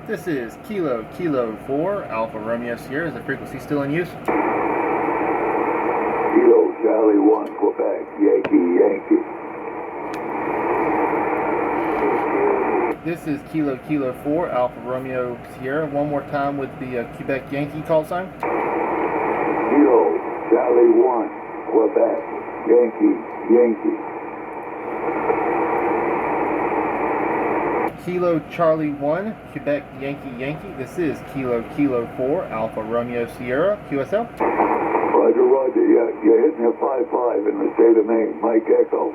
This is Kilo 4 Alpha Romeo Sierra. Is the frequency still in use? Kilo Charlie 1 Quebec Yankee. This is Kilo 4 Alpha Romeo Sierra. One more time with the Quebec Yankee call sign. Kilo Charlie 1 Quebec Yankee. Kilo Charlie 1 Quebec Yankee. This is Kilo 4 Alpha Romeo Sierra. QSL. Roger. Yeah, you're hitting a 5-5 in the state of Maine. Mike Echo.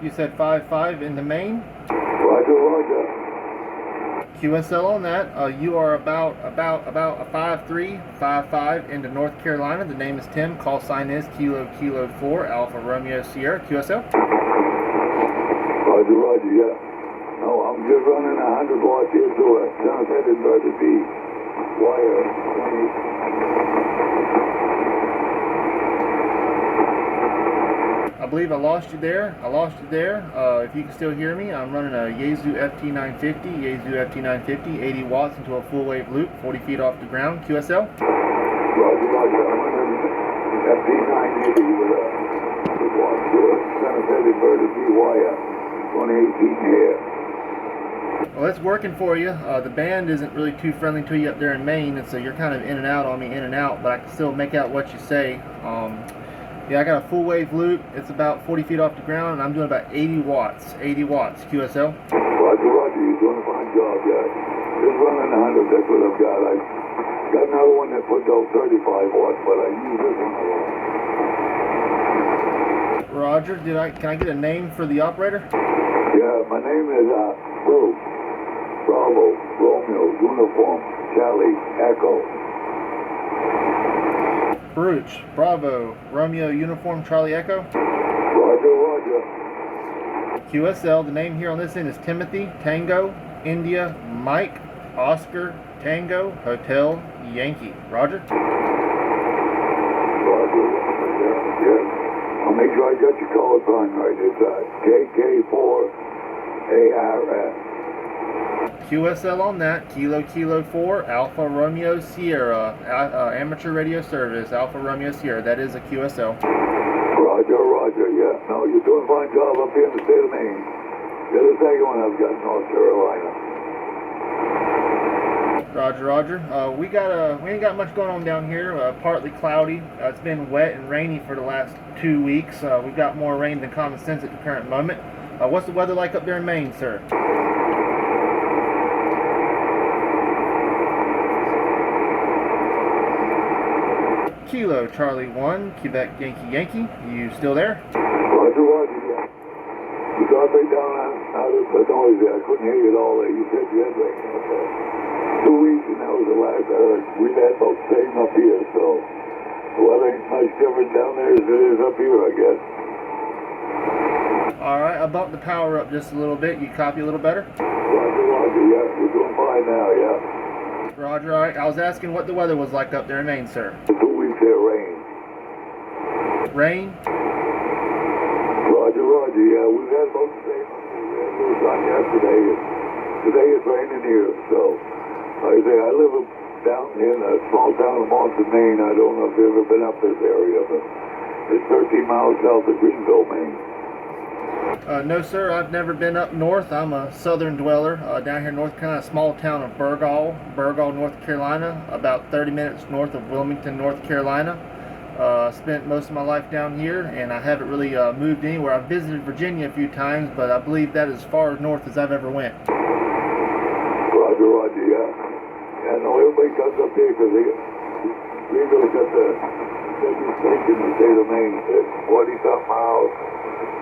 You said 5-5 in the Maine? Roger. QSL on that. You are about a 5-3, 5-5 into North Carolina. The name is Tim. Call sign is Kilo 4 Alpha Romeo Sierra. QSL. Roger, yeah. No, I'm just running 100 watts here to a sunset inverted B wire. I believe I lost you there. If you can still hear me, I'm running a Yaesu FT950, 80 watts into a full wave loop, 40 feet off the ground. QSL. Roger. I'm running FT980 with a 100 watts to a sunset inverted B wire. 2018 here. Well, it's working for you. The band isn't really too friendly to you up there in Maine, and so you're kind of in and out on me, but I can still make out what you say. Yeah, I got a full wave loop. It's about 40 feet off the ground, and I'm doing about 80 watts. QSL. Roger. You're doing a fine job, yeah. Just running 100, that's what I've got. I've got another one that puts out 35 watts, but I use this one a lot. Roger, can I get a name for the operator? Yeah, my name is Bruce. Bravo, Romeo, Uniform, Charlie, Echo. Bruce, Bravo, Romeo, Uniform, Charlie, Echo. Roger. QSL, the name here on this end is Timothy, Tango, India, Mike, Oscar, Tango, Hotel, Yankee. Roger? Roger, yeah. I'll make sure I got your call sign right. It's KK4ARS. QSL on that. Kilo 4 Alpha Romeo Sierra. Amateur radio service. Alpha Romeo Sierra. That is a QSL. Roger. Yeah. No, you're doing a fine job up here in the state of Maine. You're the second one I've got in North Carolina. Roger. We ain't got much going on down here. Partly cloudy. It's been wet and rainy for the last 2 weeks. We've got more rain than common sense at the current moment. What's the weather like up there in Maine, sir? Kilo Charlie 1 Quebec Yankee. You still there? Roger, yeah. You got me down out of the noise there. I couldn't hear you at all there. You said you had rain up there. 2 weeks, and that was the last I heard. We've had about the same up here, so the weather ain't much different down there as it is up here, I guess. Alright, I bumped the power up just a little bit. You copy a little better? Roger, yeah. We're doing fine now, yeah. Roger, alright. I was asking what the weather was like up there in Maine, sir. 2 weeks here, rain. Rain? Roger, yeah. We've had about the same up here. We had a little sun yesterday, and today it's raining here, so like I say, I live down in a small town of Monson, Maine. I don't know if you've ever been up this area, but it's 13 miles south of Greenville, Maine. No, sir. I've never been up north. I'm a southern dweller down here in North Carolina, small town of Burgall, North Carolina, about 30 minutes north of Wilmington, North Carolina. Spent most of my life down here, and I haven't really moved anywhere. I've visited Virginia a few times, but I believe that is as far north as I've ever went. Roger, yeah. Yeah, no, everybody comes up here because Greenville's got the biggest lake in the state of Maine. It's 40-something miles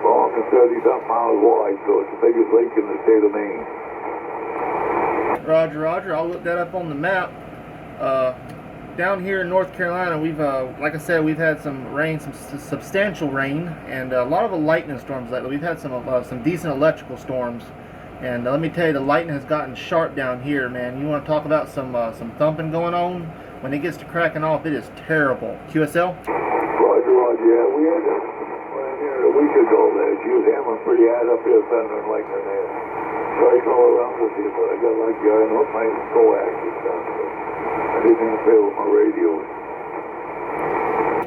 long and 30-something miles wide, so it's the biggest lake in the state of Maine. Roger. I'll look that up on the map. Down here in North Carolina, we've, like I said, we've had some rain, some substantial rain, and a lot of lightning storms lately. We've had some decent electrical storms, and let me tell you, the lightning has gotten sharp down here, man. You want to talk about some thumping going on? When it gets to cracking off, it is terrible. QSL? Roger, yeah. We had one here a week ago that she was hammering pretty hard up here, thundering like that. Right all around with you, but I got like I know my coax and stuff, so I didn't interfere with my radio.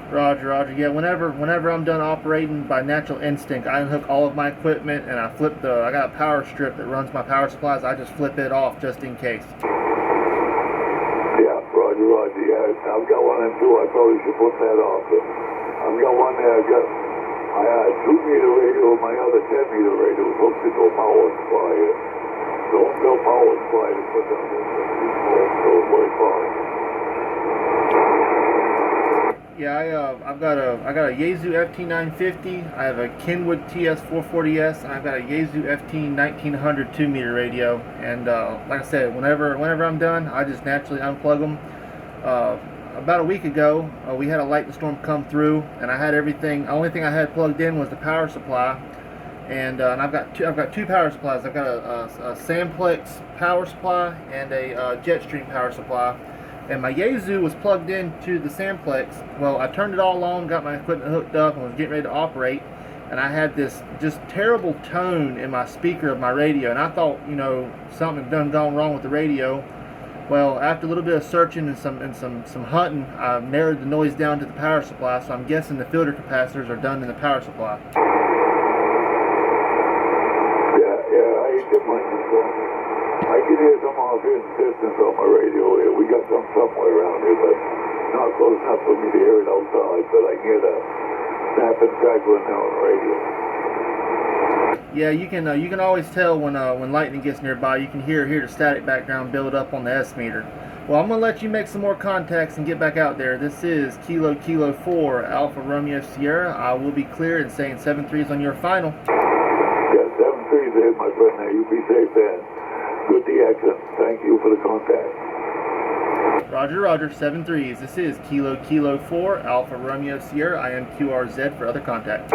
Roger. Yeah, whenever I'm done operating by natural instinct, I unhook all of my equipment and I flip I got a power strip that runs my power supplies. I just flip it off just in case. Yeah, Roger. Yeah, I've got one and two. I probably should put that off. But I've got one there. I had a 2-meter radio. My other 10-meter radio was hooked into a power supply. Don't go power supply to put down this so it works fine. Yeah, I got a Yaesu FT950. I have a Kenwood TS440S, and I've got a Yaesu FT1900 2-meter radio. And like I said, whenever I'm done, I just naturally unplug them. About a week ago, we had a lightning storm come through, and I had everything. The only thing I had plugged in was the power supply, and I've got two power supplies. I've got a Samplex power supply and a Jetstream power supply. And my Yaesu was plugged into the Samplex. Well, I turned it all on, got my equipment hooked up, and was getting ready to operate. And I had this just terrible tone in my speaker of my radio, and I thought, something had gone wrong with the radio. Well, after a little bit of searching and some hunting, I narrowed the noise down to the power supply. So I'm guessing the filter capacitors are done in the power supply. Yeah, I did mine as well. I can hear some off in distance on my radio here. We got some somewhere around here, but not close enough for me to hear it outside. But I can hear the snap and crackling now on the radio. Yeah, you can always tell when lightning gets nearby. You can hear the static background build up on the S meter. Well, I'm gonna let you make some more contacts and get back out there. This is Kilo 4 Alpha Romeo Sierra. I will be clear and saying 7-3s on your final. Yeah, 7-3s there, my friend. Now you be safe then. Good the accent. Thank you for the contact. Roger, 7-3s. This is Kilo 4 Alpha Romeo Sierra. I am QRZ for other contacts.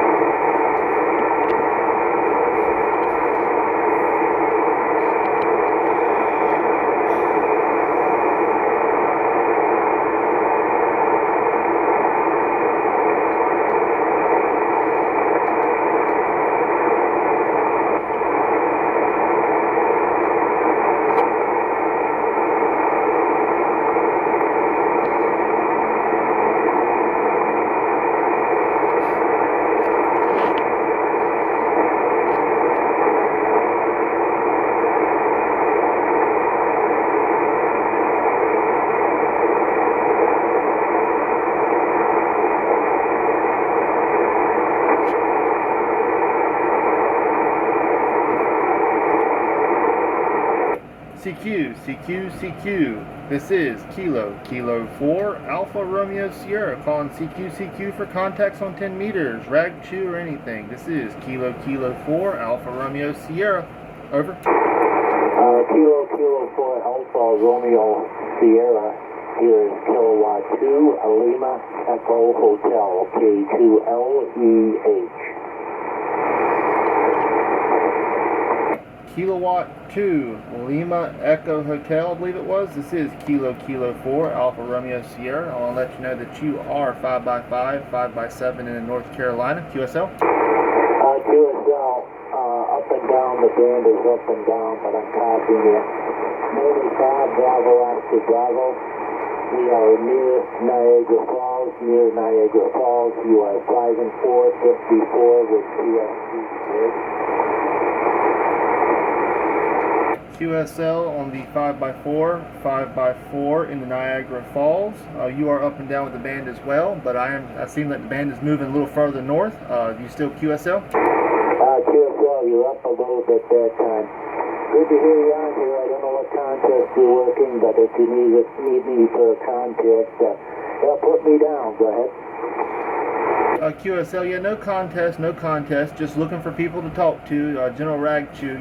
CQ. This is Kilo 4 Alpha Romeo Sierra calling CQ for contacts on 10 meters, rag, chew, or anything. This is Kilo 4 Alpha Romeo Sierra. Over. Kilo 4 Alpha Romeo Sierra. Here is Kilowatt 2 Lima Echo Hotel K2LEH. Kilowatt 2 Lima Echo Hotel, I believe it was. This is Kilo 4 Alpha Romeo Sierra. I want to let you know that you are 5x5, 5x7 in North Carolina. QSL? QSL, up and down, the band is up and down, but I'm copying it. 95 Bravo Oscar Bravo. We are near Niagara Falls. You are 5 and 4, 54 with TSC. QSL on the 5x4 in the Niagara Falls. You are up and down with the band as well, but I seem that the band is moving a little further north. You still QSL? QSL, you're up a little bit that time. Good to hear you on here. I don't know what contest you're working, but if you need me for a contest, put me down. Go ahead. QSL, yeah, no contest, just looking for people to talk to. General rag chew,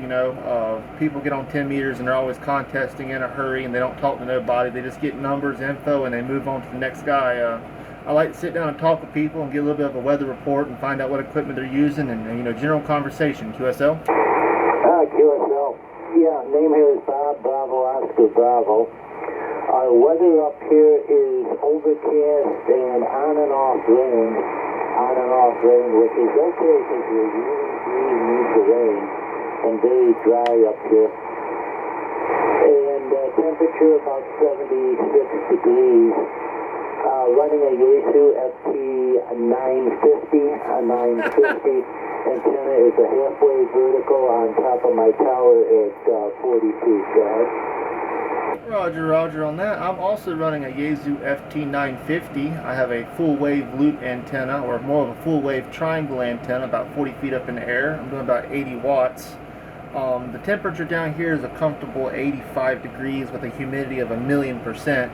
people get on 10 meters and they're always contesting in a hurry and they don't talk to nobody. They just get numbers, info, and they move on to the next guy. I like to sit down and talk with people and get a little bit of a weather report and find out what equipment they're using and general conversation. QSL? QSL. Yeah, name here is Bob Bravo Oscar Bravo. Our weather up here is overcast and on and off rain, which is okay because we really need the rain. And very dry up here. And temperature about 76 degrees. Running a Yaesu FT 950. A 950 antenna is a halfway vertical on top of my tower at 40 feet, guys. Roger, roger on that. I'm also running a Yaesu FT 950. I have a full wave loop antenna, or more of a full wave triangle antenna, about 40 feet up in the air. I'm doing about 80 watts. The temperature down here is a comfortable 85 degrees with a humidity of 1,000,000%.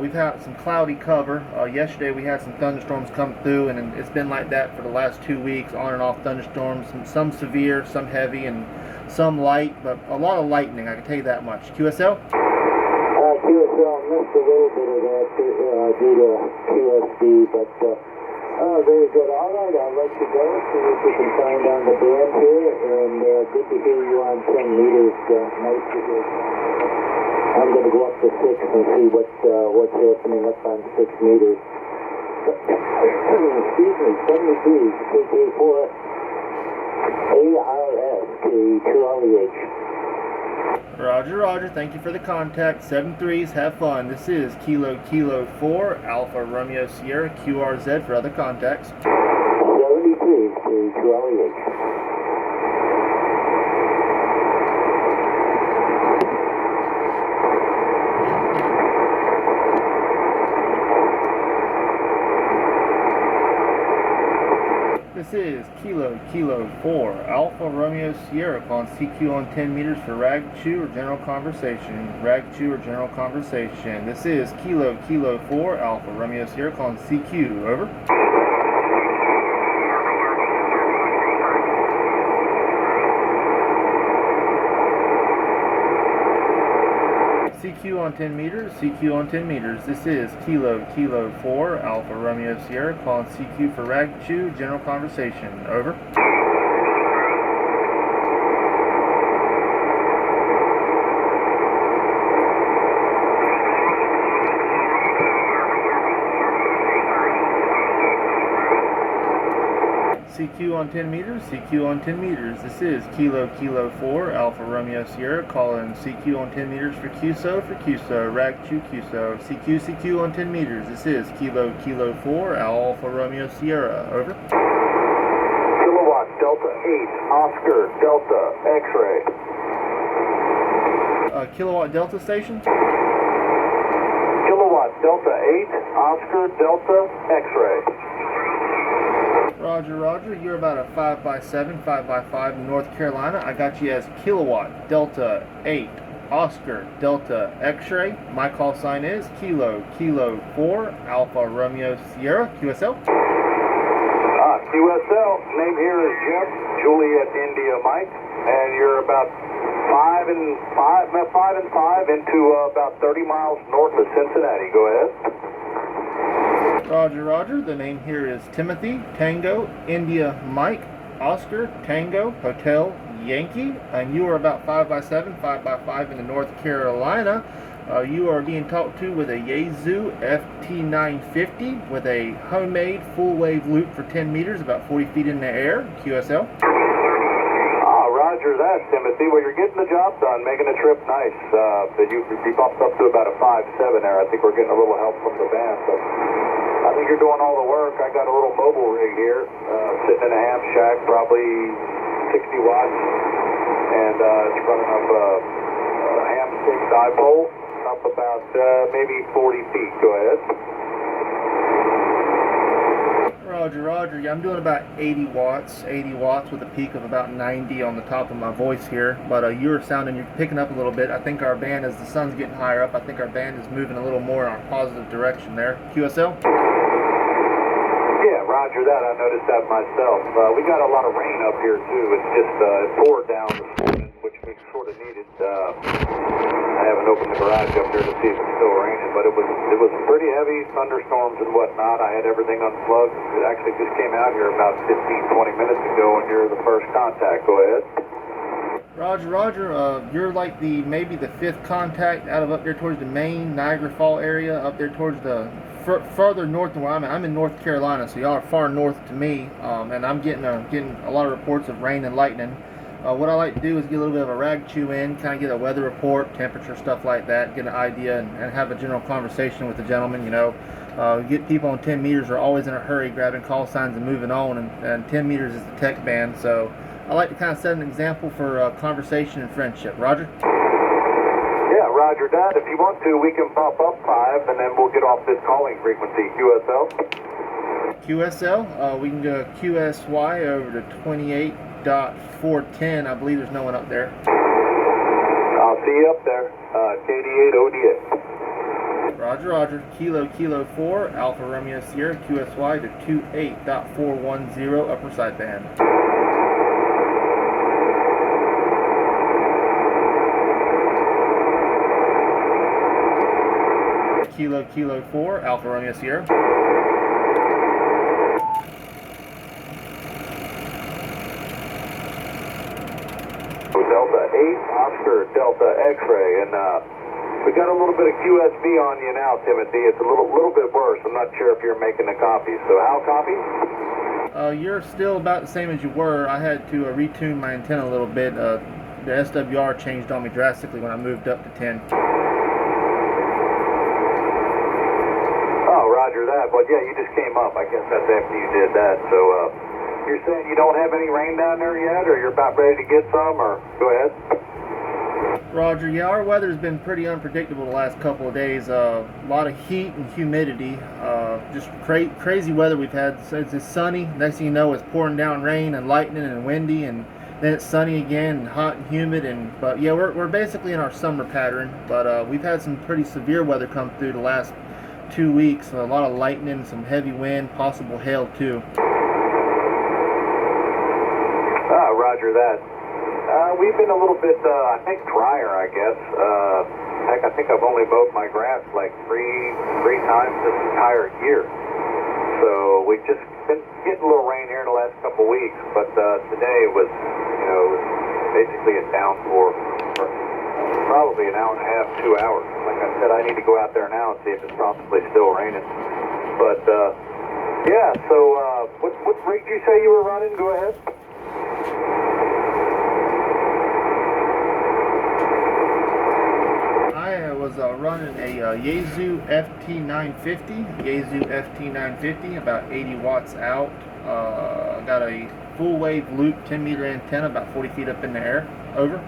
We've had some cloudy cover. Yesterday we had some thunderstorms come through, and it's been like that for the last 2 weeks, on and off thunderstorms, some severe, some heavy, and some light, but a lot of lightning, I can tell you that much. QSL? QSL missed a little bit of that due to QSD, but very good. All right, I'll let you go, see what you can find on the band here, and good to hear you on 10 meters. Nice to hear. I'm going to go up to 6 and see what's happening up on 6 meters. Excuse me, 73, KK4 ARS to REH. Roger, roger. Thank you for the contact. 7-3s, have fun. This is Kilo 4 Alpha Romeo Sierra QRZ for other contacts. 73 to REH. This is Kilo 4 Alpha Romeo Sierra calling CQ on 10 meters for ragchew or general conversation. Ragchew or general conversation. This is Kilo 4 Alpha Romeo Sierra calling CQ. Over. CQ on 10 meters, CQ on 10 meters. This is Kilo 4 Alpha Romeo Sierra calling CQ for ragchew, general conversation. Over. CQ on 10 meters, CQ on 10 meters. This is Kilo 4 Alpha Romeo Sierra calling CQ on 10 meters for QSO ragchew QSO. CQ on 10 meters. This is Kilo 4 Alpha Romeo Sierra. Over. Kilowatt Delta 8 Oscar Delta X-ray. Kilowatt Delta station. Kilowatt Delta 8 Oscar Delta X-ray. Roger, roger. You're about a 5x7, 5x5 in North Carolina. I got you as Kilowatt Delta 8 Oscar Delta X-ray. My call sign is Kilo 4 Alpha Romeo Sierra. QSL? QSL. Name here is Jim. Juliet India Mike. And you're about 5 and 5 into about 30 miles north of Cincinnati. Go ahead. Roger, roger. The name here is Timothy, Tango, India, Mike, Oscar, Tango, Hotel, Yankee, and you are about 5x7, 5x5 in the North Carolina. You are being talked to with a Yaesu FT 950 with a homemade full wave loop for 10 meters, about 40 feet in the air. QSL. Roger that, Timothy. Well, you're getting the job done, making the trip nice. You bumped up to about a 5.7 there. I think we're getting a little help from the band. So I think you're doing all the work. I got a little mobile rig here, sitting in a ham shack, probably 60 watts, and it's running up a ham stick dipole, up about maybe 40 feet. Go ahead. Roger, roger. Yeah, I'm doing about 80 watts with a peak of about 90 on the top of my voice here. But you're picking up a little bit. I think our band, as the sun's getting higher up, I think our band is moving a little more in our positive direction there. QSL? Yeah, roger that. I noticed that myself. We got a lot of rain up here too. It's just it poured down this morning, which we sort of needed. I haven't opened the garage up here to see if it's still raining, but it was pretty heavy thunderstorms and whatnot. I had everything unplugged. It actually just came out here about 15-20 minutes ago, and you're the first contact. Go ahead. Roger, roger. You're like maybe the 5th contact out of up there towards the Maine, Niagara Falls area, up there towards the further north than where I'm at. I'm in North Carolina, so y'all are far north to me, and I'm getting a lot of reports of rain and lightning. What I like to do is get a little bit of a rag chew in, kind of get a weather report, temperature, stuff like that, get an idea, and have a general conversation with the gentleman. Get people on 10 meters are always in a hurry, grabbing call signs and moving on, and 10 meters is the tech band. So I like to kind of set an example for conversation and friendship. Roger? Yeah, roger that. If you want to, we can pop up 5, and then we'll get off this calling frequency. QSL? QSL, we can go QSY over to 28.410. I believe there's no one up there. I'll see you up there. KD8ODA. Roger, roger. Kilo 4, Alpha Romeo Sierra, QSY to 28.410, upper side band. Kilo 4, Alpha Romeo Sierra. Delta 8, Oscar, Delta X-ray, and we got a little bit of QSB on you now, Timothy. It's a little bit worse. I'm not sure if you're making a copy. So how copy? You're still about the same as you were. I had to retune my antenna a little bit. The SWR changed on me drastically when I moved up to 10. Oh, roger that. But yeah, you just came up. I guess that's after you did that. So you're saying you don't have any rain down there yet, or you're about ready to get some, or go ahead. Roger, yeah, our weather's been pretty unpredictable the last couple of days. A lot of heat and humidity, just crazy weather we've had. So it's sunny, next thing you know it's pouring down rain and lightning and windy, and then it's sunny again and hot and humid. But yeah, we're basically in our summer pattern, but we've had some pretty severe weather come through the last 2 weeks. A lot of lightning, some heavy wind, possible hail too. Roger that. We've been a little bit, I think, drier, I guess. Heck, I think I've only mowed my grass like three times this entire year. So we've just been getting a little rain here in the last couple weeks, but today was, basically a downpour for probably an hour and a half, 2 hours. Like I said, I need to go out there now and see if it's possibly still raining. But, yeah, so what rig did you say you were running? Go ahead. I was running a Yaesu FT950, about 80 watts out. Got a full wave loop 10 meter antenna about 40 feet up in the air. Over.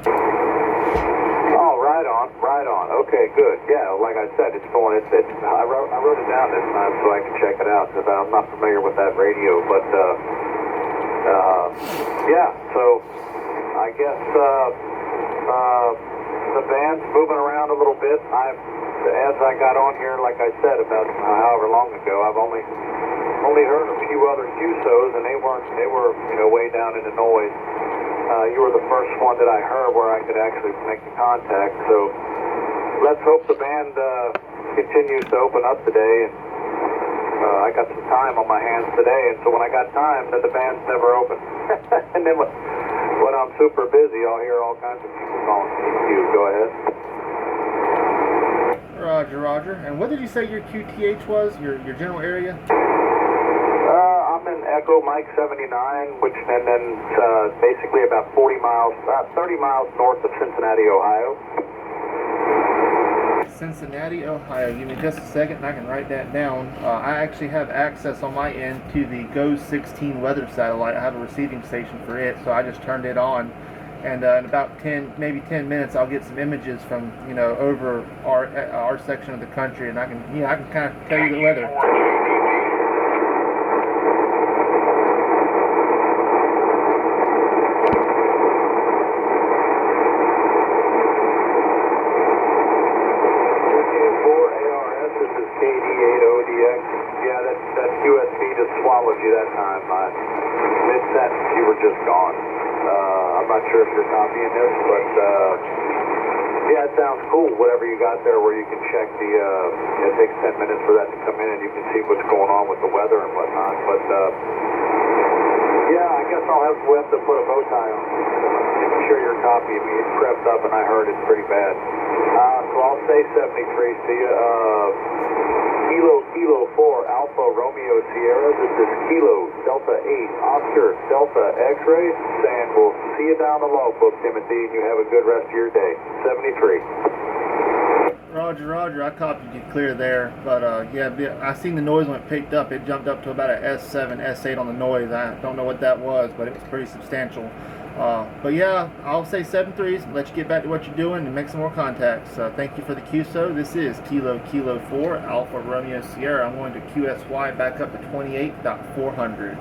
Oh, right on. Okay, good. Yeah, like I said, it's going. I wrote it down this time so I can check it out because I'm not familiar with that radio. But yeah, so I guess the band's moving around a little bit. As I got on here, like I said, about however long ago, I've only heard a few other QSOs, and they were way down in the noise. You were the first one that I heard where I could actually make the contact. So let's hope the band continues to open up today. And I got some time on my hands today, and so when I got time, then the band's never open. And then when I'm super busy, I'll hear all kinds of people calling you. Go ahead. Roger. And what did you say your QTH was? Your general area? I'm in Echo Mike 79, which and then basically about 30 miles north of Cincinnati, Ohio. Cincinnati, Ohio. Give me just a second and I can write that down. I actually have access on my end to the GO-16 weather satellite. I have a receiving station for it, so I just turned it on. And in about 10 minutes, I'll get some images from over our section of the country, and I can kind of tell you the weather. Yeah, that QSB just swallowed you that time. Mid-sentence, you were just gone. I'm not sure if you're copying this, but yeah, it sounds cool, whatever you got there where you can check it takes 10 minutes for that to come in and you can see what's going on with the weather and whatnot. But yeah, I guess we'll have to put a bow tie on. Making sure you're copying me. It crept up and I heard it's pretty bad. So I'll say 73. See you. Kilo 4 Alpha Romeo Sierra. This is Kilo Delta 8 Oscar Delta X-ray saying we'll see you down the logbook, Timothy, and you have a good rest of your day. 73. Roger, Roger. I copied you clear there, but yeah, I seen the noise when it picked up. It jumped up to about a S7, S8 on the noise. I don't know what that was, but it was pretty substantial. But yeah, I'll say 7-3s. Let you get back to what you're doing and make some more contacts. Thank you for the QSO. This is Kilo 4 Alpha Romeo Sierra. I'm going to QSY back up to 28.400.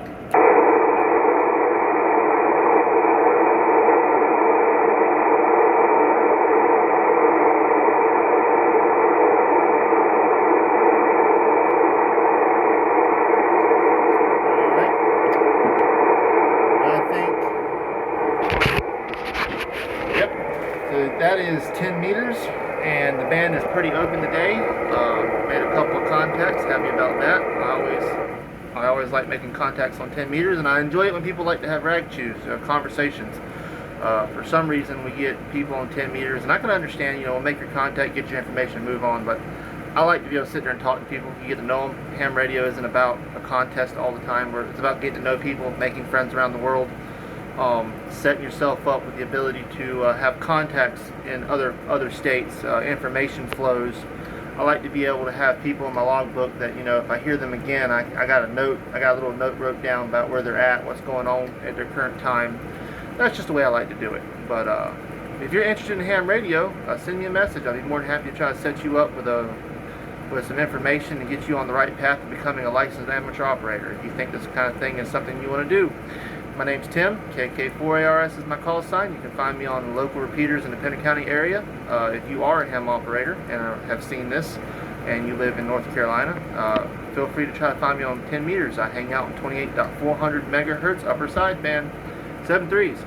That is 10 meters, and the band is pretty open today. Made a couple of contacts, happy about that. I always like making contacts on 10 meters, and I enjoy it when people like to have rag chews, conversations. For some reason, we get people on 10 meters, and I can understand, we'll make your contact, get your information, move on, but I like to be able to sit there and talk to people. You get to know them. Ham radio isn't about a contest all the time, where it's about getting to know people, making friends around the world. Setting yourself up with the ability to have contacts in other states, information flows. I like to be able to have people in my logbook that, if I hear them again, I got a little note wrote down about where they're at, what's going on at their current time. That's just the way I like to do it. But if you're interested in ham radio, send me a message. I'll be more than happy to try to set you up with some information and get you on the right path to becoming a licensed amateur operator if you think this kind of thing is something you want to do. My name's Tim. KK4ARS is my call sign. You can find me on local repeaters in the Pennant County area. If you are a ham operator and have seen this and you live in North Carolina, feel free to try to find me on 10 meters. I hang out in 28.400 megahertz upper side band. 7-3s.